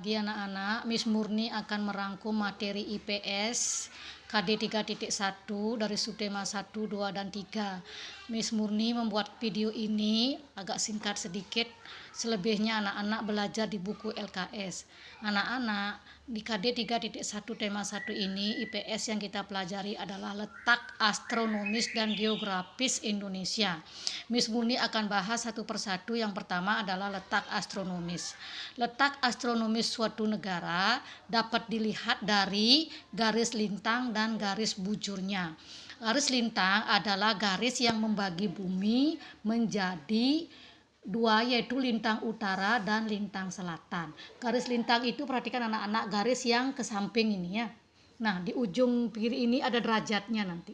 Bagi anak-anak, Miss Murni akan merangkum materi IPS KD 3.1 dari subtema 1, 2, dan 3. Miss Murni membuat video ini agak singkat sedikit, selebihnya anak-anak belajar di buku LKS. Anak-anak, di KD 3.1 tema 1 ini IPS yang kita pelajari adalah letak astronomis dan geografis Indonesia. Miss Murni akan bahas satu persatu. Yang pertama adalah letak astronomis. Letak astronomis suatu negara dapat dilihat dari garis lintang dan garis bujurnya. Garis lintang adalah garis yang membagi bumi menjadi dua, yaitu lintang utara dan lintang selatan. Garis lintang itu, perhatikan anak-anak, garis yang ke samping ini ya. Nah, di ujung kiri ini ada derajatnya nanti.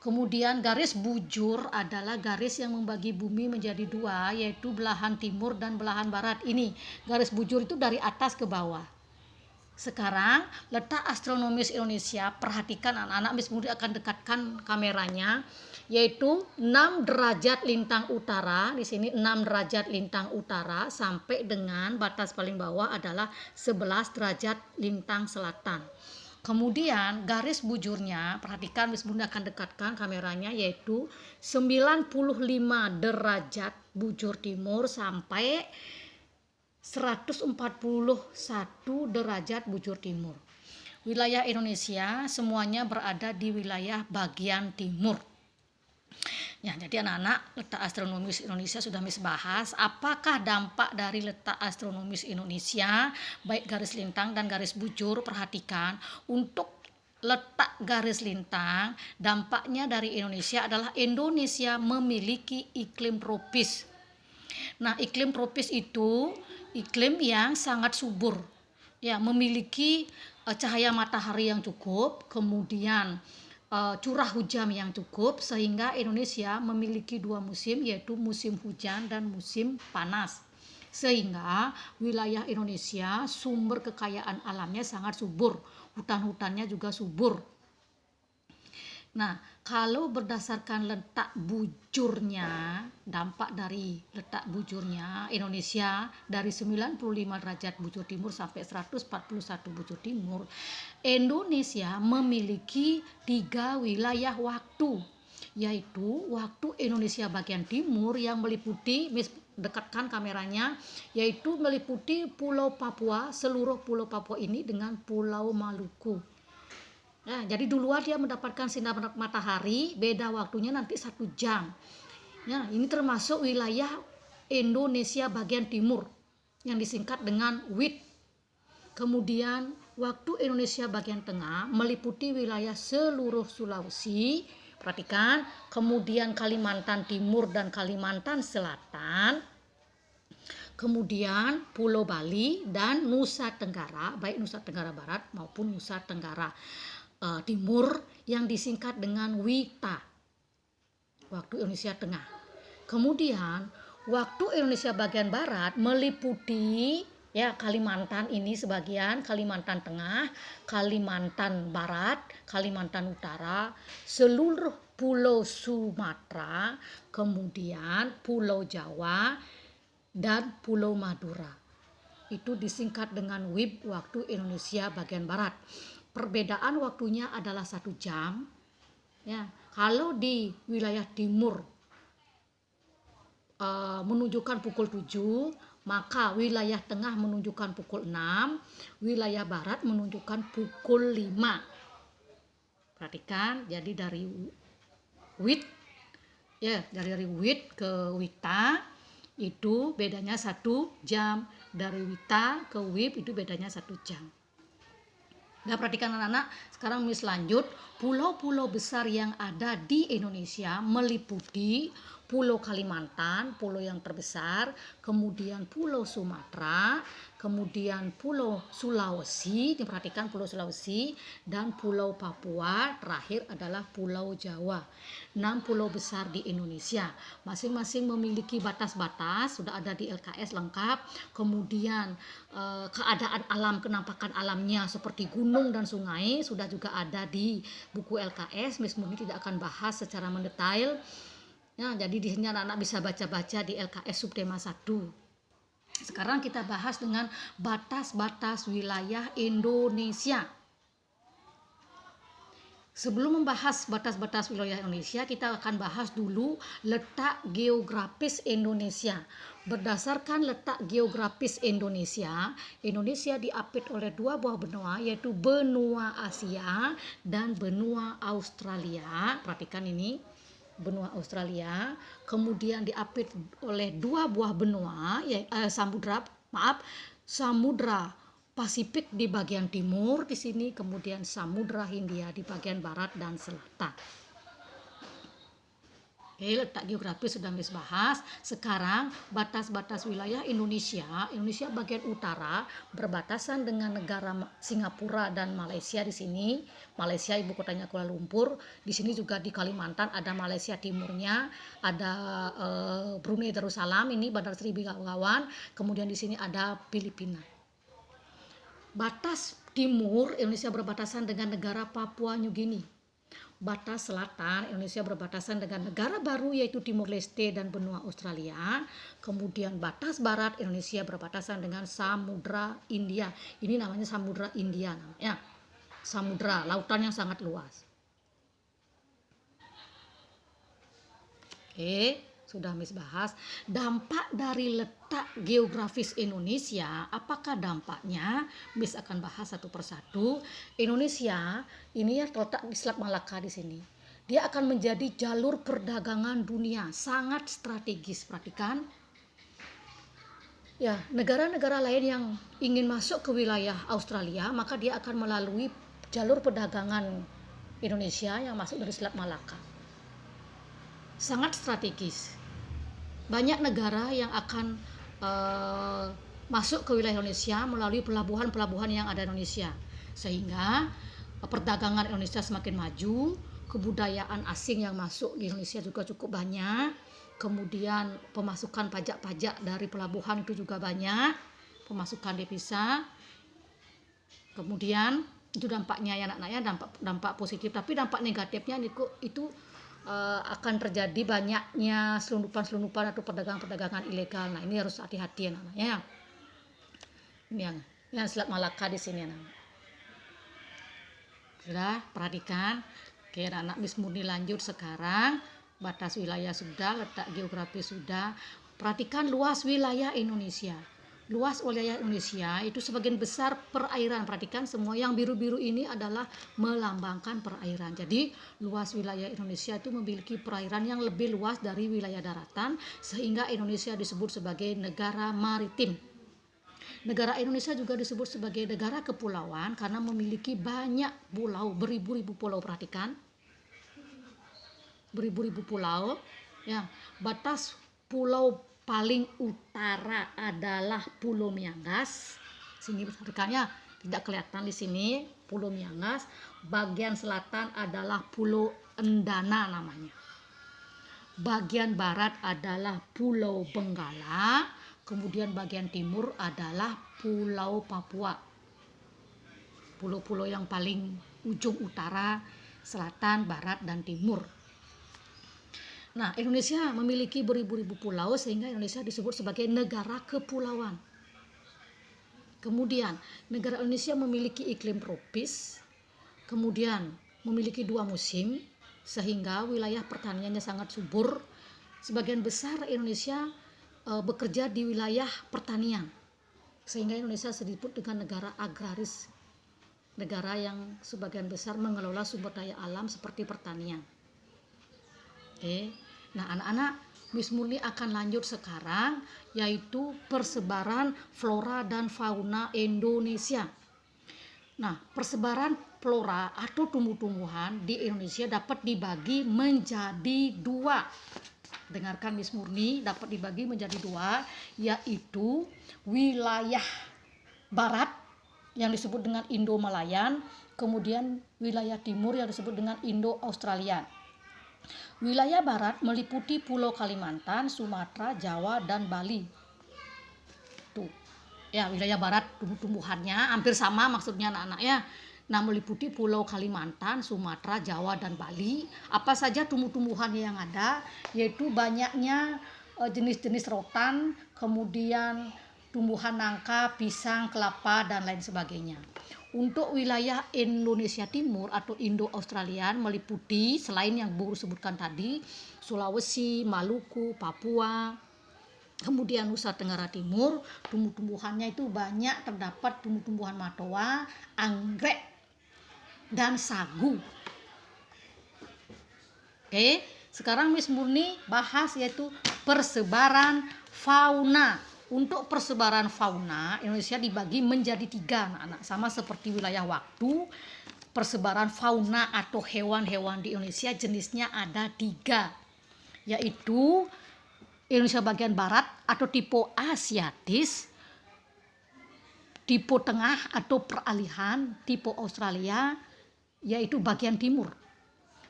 Kemudian garis bujur adalah garis yang membagi bumi menjadi dua, yaitu belahan timur dan belahan barat. Ini garis bujur itu dari atas ke bawah. Sekarang letak astronomis Indonesia, perhatikan anak-anak, Miss Murni akan dekatkan kameranya, yaitu 6 derajat lintang utara. Di sini 6 derajat lintang utara sampai dengan batas paling bawah adalah 11 derajat lintang selatan. Kemudian garis bujurnya, perhatikan, Miss Murni akan dekatkan kameranya, yaitu 95 derajat bujur timur sampai 141 derajat bujur timur. Wilayah Indonesia semuanya berada di wilayah bagian timur. Ya, jadi anak-anak, letak astronomis Indonesia sudah Miss bahas. Apakah dampak dari letak astronomis Indonesia, baik garis lintang dan garis bujur? Perhatikan, untuk letak garis lintang, dampaknya dari Indonesia adalah Indonesia memiliki iklim tropis. Nah, iklim tropis itu iklim yang sangat subur, ya, memiliki cahaya matahari yang cukup, kemudian curah hujan yang cukup, sehingga Indonesia memiliki dua musim, yaitu musim hujan dan musim panas. Sehingga wilayah Indonesia sumber kekayaan alamnya sangat subur, hutan-hutannya juga subur. Nah, kalau berdasarkan letak bujurnya, dampak dari letak bujurnya Indonesia dari 95 derajat bujur timur sampai 141 bujur timur, Indonesia memiliki 3 wilayah waktu, yaitu waktu Indonesia bagian timur yang meliputi, Miss dekatkan kameranya, yaitu meliputi Pulau Papua, seluruh Pulau Papua ini dengan Pulau Maluku. Nah, jadi duluan dia mendapatkan sinar matahari, beda waktunya nanti 1 jam. Ya, ini termasuk wilayah Indonesia bagian timur yang disingkat dengan WIT. Kemudian waktu Indonesia bagian tengah meliputi wilayah seluruh Sulawesi, perhatikan, kemudian Kalimantan Timur dan Kalimantan Selatan, kemudian Pulau Bali dan Nusa Tenggara, baik Nusa Tenggara Barat maupun Nusa Tenggara Timur yang disingkat dengan WITA, waktu Indonesia Tengah. Kemudian waktu Indonesia bagian barat meliputi, ya, Kalimantan ini sebagian, Kalimantan Tengah, Kalimantan Barat, Kalimantan Utara, seluruh Pulau Sumatera, kemudian Pulau Jawa dan Pulau Madura. Itu disingkat dengan WIB, waktu Indonesia bagian barat. Perbedaan waktunya adalah 1 jam. Ya, kalau di wilayah timur menunjukkan pukul 7, maka wilayah tengah menunjukkan pukul 6, wilayah barat menunjukkan pukul 5. Perhatikan, jadi dari WIT, ya, dari WIT ke WITA itu bedanya 1 jam, dari WITA ke WIB itu bedanya 1 jam. Nah, perhatikan anak-anak, sekarang Miss lanjut. Pulau-pulau besar yang ada di Indonesia meliputi Pulau Kalimantan, pulau yang terbesar, kemudian Pulau Sumatera, kemudian Pulau Sulawesi, diperhatikan Pulau Sulawesi, dan Pulau Papua, terakhir adalah Pulau Jawa. 6 pulau besar di Indonesia, masing-masing memiliki batas-batas, sudah ada di LKS lengkap. Kemudian keadaan alam, kenampakan alamnya seperti gunung dan sungai sudah juga ada di buku LKS. Miss Murni tidak akan bahas secara mendetail. Ya, jadi di sini anak-anak bisa baca-baca di LKS subtema 1. Sekarang kita bahas dengan batas-batas wilayah Indonesia. Sebelum membahas batas-batas wilayah Indonesia, kita akan bahas dulu letak geografis Indonesia. Berdasarkan letak geografis Indonesia, Indonesia diapit oleh dua buah benua, yaitu benua Asia dan benua Australia. Perhatikan ini, benua Australia. Kemudian diapit oleh dua buah benua, samudra Pasifik di bagian timur di sini, kemudian Samudra Hindia di bagian barat dan selatan. Oke, letak geografis sudah bahas. Sekarang batas-batas wilayah Indonesia. Indonesia bagian utara berbatasan dengan negara Singapura dan Malaysia di sini. Malaysia ibu kotanya Kuala Lumpur. Di sini juga di Kalimantan ada Malaysia timurnya, ada Brunei Darussalam, ini Bandar Sri Begawan. Kemudian di sini ada Filipina. Batas timur Indonesia berbatasan dengan negara Papua New Guinea. Batas selatan Indonesia berbatasan dengan negara baru yaitu Timor Leste dan benua Australia. Kemudian batas barat Indonesia berbatasan dengan Samudra India. Ini namanya Samudra India namanya. Samudra, lautan yang sangat luas. Oke. Sudah bahas dampak dari letak geografis Indonesia. Apakah dampaknya? Miss akan bahas satu persatu. Indonesia ini ya terletak di Selat Malaka di sini. Dia akan menjadi jalur perdagangan dunia, sangat strategis. Perhatikan. Ya, negara-negara lain yang ingin masuk ke wilayah Australia, maka dia akan melalui jalur perdagangan Indonesia yang masuk dari Selat Malaka. Sangat strategis. Banyak negara yang akan masuk ke wilayah Indonesia melalui pelabuhan-pelabuhan yang ada di Indonesia, sehingga perdagangan Indonesia semakin maju, kebudayaan asing yang masuk di Indonesia juga cukup banyak, kemudian pemasukan pajak-pajak dari pelabuhan itu juga banyak, pemasukan devisa. Kemudian itu dampaknya ya anak-anaknya, dampak positif. Tapi dampak negatifnya itu akan terjadi banyaknya selundupan-selundupan atau perdagangan-perdagangan ilegal. Nah, ini harus hati-hati anak-anaknya. Ini yang Selat Malaka di sini anak. Sudah, perhatikan. Oke, anak Miss Murni lanjut sekarang. Batas wilayah sudah, letak geografis sudah. Perhatikan luas wilayah Indonesia. Luas wilayah Indonesia itu sebagian besar perairan. Perhatikan semua yang biru-biru ini adalah melambangkan perairan. Jadi luas wilayah Indonesia itu memiliki perairan yang lebih luas dari wilayah daratan, sehingga Indonesia disebut sebagai negara maritim. Negara Indonesia juga disebut sebagai negara kepulauan karena memiliki banyak pulau, beribu-ribu pulau. Perhatikan, beribu-ribu pulau. Ya, batas pulau paling utara adalah Pulau Miangas. Sini perhatikannya tidak kelihatan di sini, Pulau Miangas. Bagian selatan adalah Pulau Endana namanya. Bagian barat adalah Pulau Benggala. Kemudian bagian timur adalah Pulau Papua. Pulau-pulau yang paling ujung utara, selatan, barat, dan timur. Nah, Indonesia memiliki beribu-ribu pulau sehingga Indonesia disebut sebagai negara kepulauan. Kemudian, negara Indonesia memiliki iklim tropis, kemudian memiliki 2 musim, sehingga wilayah pertaniannya sangat subur. Sebagian besar Indonesia bekerja di wilayah pertanian, sehingga Indonesia disebut dengan negara agraris, negara yang sebagian besar mengelola sumber daya alam seperti pertanian. Oke. Nah, anak-anak, Miss Murni akan lanjut sekarang, yaitu persebaran flora dan fauna Indonesia. Nah, persebaran flora atau tumbuh-tumbuhan di Indonesia dapat dibagi menjadi 2. Dengarkan Miss Murni, dapat dibagi menjadi 2, yaitu wilayah barat yang disebut dengan Indo-Malayan, kemudian wilayah timur yang disebut dengan Indo-Australian. Wilayah barat meliputi Pulau Kalimantan, Sumatera, Jawa, dan Bali. Tuh. Ya, wilayah barat tumbuh-tumbuhannya hampir sama maksudnya anak-anak ya. Nah, meliputi Pulau Kalimantan, Sumatera, Jawa, dan Bali. Apa saja tumbuh-tumbuhan yang ada, yaitu banyaknya jenis-jenis rotan, kemudian tumbuhan nangka, pisang, kelapa, dan lain sebagainya. Untuk wilayah Indonesia Timur atau Indo-Australian meliputi selain yang Bu sebutkan tadi, Sulawesi, Maluku, Papua, kemudian Nusa Tenggara Timur, tumbuh-tumbuhannya itu banyak terdapat tumbuh-tumbuhan matoa, anggrek, dan sagu. Oke, sekarang Miss Murni bahas yaitu persebaran fauna. Untuk persebaran fauna, Indonesia dibagi menjadi 3, anak-anak. Sama seperti wilayah waktu, persebaran fauna atau hewan-hewan di Indonesia jenisnya ada 3, yaitu Indonesia bagian barat atau tipe Asiatis, tipe tengah atau peralihan, tipe Australia, yaitu bagian timur.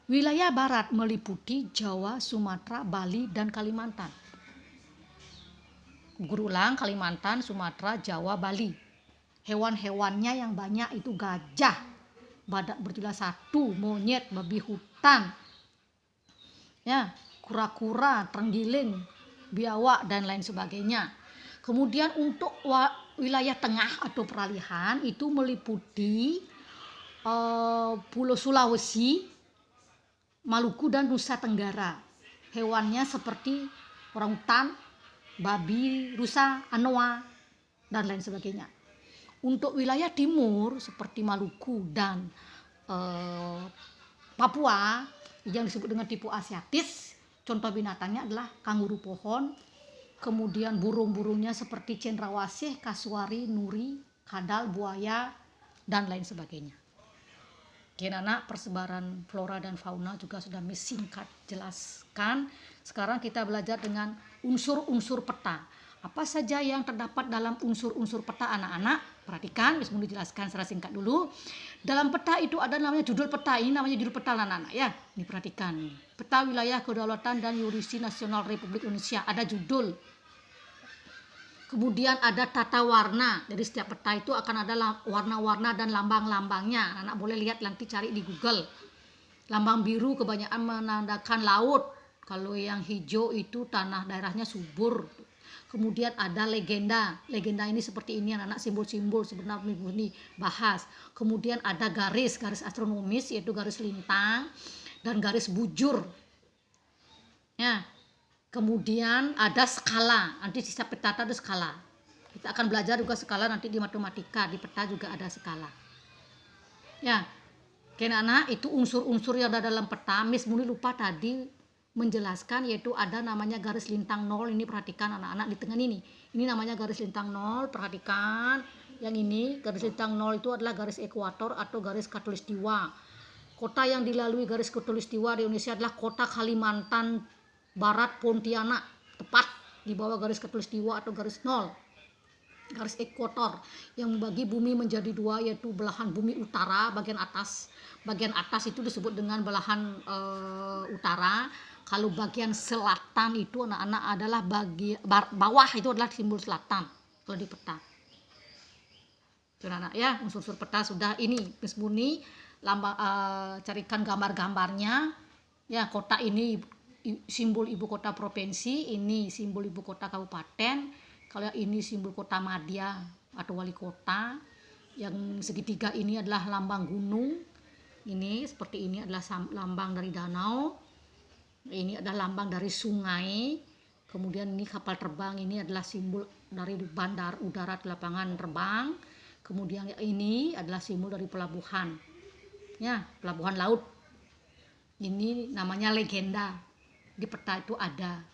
Wilayah barat meliputi Jawa, Sumatera, Bali, dan Kalimantan. Gurulang, Kalimantan, Sumatera, Jawa, Bali. Hewan-hewannya yang banyak itu gajah, badak berjula 1, monyet, babi hutan, ya, kura-kura, terenggiling, biawak, dan lain sebagainya. Kemudian untuk wilayah tengah atau peralihan itu meliputi Pulau Sulawesi, Maluku, dan Nusa Tenggara. Hewannya seperti orangutan, babi, rusa, anoa, dan lain sebagainya. Untuk wilayah timur seperti Maluku dan Papua yang disebut dengan tipe Asiatis, contoh binatangnya adalah kanguru pohon, kemudian burung-burungnya seperti cendrawasih, kasuari, nuri, kadal, buaya, dan lain sebagainya. Oke, anak, persebaran flora dan fauna juga sudah singkat jelaskan. Sekarang kita belajar dengan unsur-unsur peta. Apa saja yang terdapat dalam unsur-unsur peta, anak-anak? Perhatikan, Miss Muni jelaskan secara singkat dulu. Dalam peta itu ada namanya judul peta. Ini namanya judul peta, anak-anak, ya. Ini perhatikan. Peta wilayah kedaulatan dan yurisdiksi nasional Republik Indonesia. Ada judul. Kemudian ada tata warna. Jadi setiap peta itu akan ada warna-warna dan lambang-lambangnya. Anak boleh lihat, nanti cari di Google. Lambang biru kebanyakan menandakan laut. Kalau yang hijau itu tanah daerahnya subur. Kemudian ada legenda. Legenda ini seperti ini, anak-anak, simbol-simbol sebenarnya ini bahas. Kemudian ada garis astronomis, yaitu garis lintang dan garis bujur. Ya. Kemudian ada skala. Nanti di setiap peta ada skala. Kita akan belajar juga skala nanti di matematika. Di peta juga ada skala. Ya. Oke, anak-anak, itu unsur-unsur yang ada dalam peta. Miss Muni lupa tadi menjelaskan, yaitu ada namanya garis lintang 0. Ini perhatikan, anak-anak, di tengah ini. Ini namanya garis lintang 0. Perhatikan. Yang ini garis lintang 0 itu adalah garis ekuator atau garis khatulistiwa. Kota yang dilalui garis khatulistiwa di Indonesia adalah kota Kalimantan Barat, Pontianak, tepat di bawah garis khatulistiwa atau garis 0. Garis ekuator yang membagi bumi menjadi 2, yaitu belahan bumi utara bagian atas. Bagian atas itu disebut dengan belahan utara. Kalau bagian selatan itu, anak-anak, adalah bawah itu adalah simbol selatan kalau di peta. Anak-anak, ya, unsur-unsur peta sudah. Ini Miss Muni carikan gambar-gambarnya. Ya, kota ini simbol ibu kota provinsi, ini simbol ibu kota kabupaten. Kalau ini simbol kota madya atau wali kota. Yang segitiga ini adalah lambang gunung. Ini seperti ini adalah lambang dari danau. Ini adalah lambang dari sungai. Kemudian ini kapal terbang, ini adalah simbol dari bandar udara di lapangan terbang. Kemudian ini adalah simbol dari pelabuhan. Ya, pelabuhan laut. Ini namanya legenda. Di peta itu ada.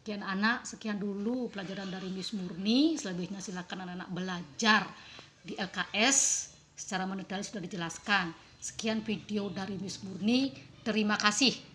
Sekian anak, sekian dulu pelajaran dari Miss Murni. Selebihnya silakan anak-anak belajar di LKS. Secara mendetail sudah dijelaskan. Sekian video dari Miss Murni. Terima kasih.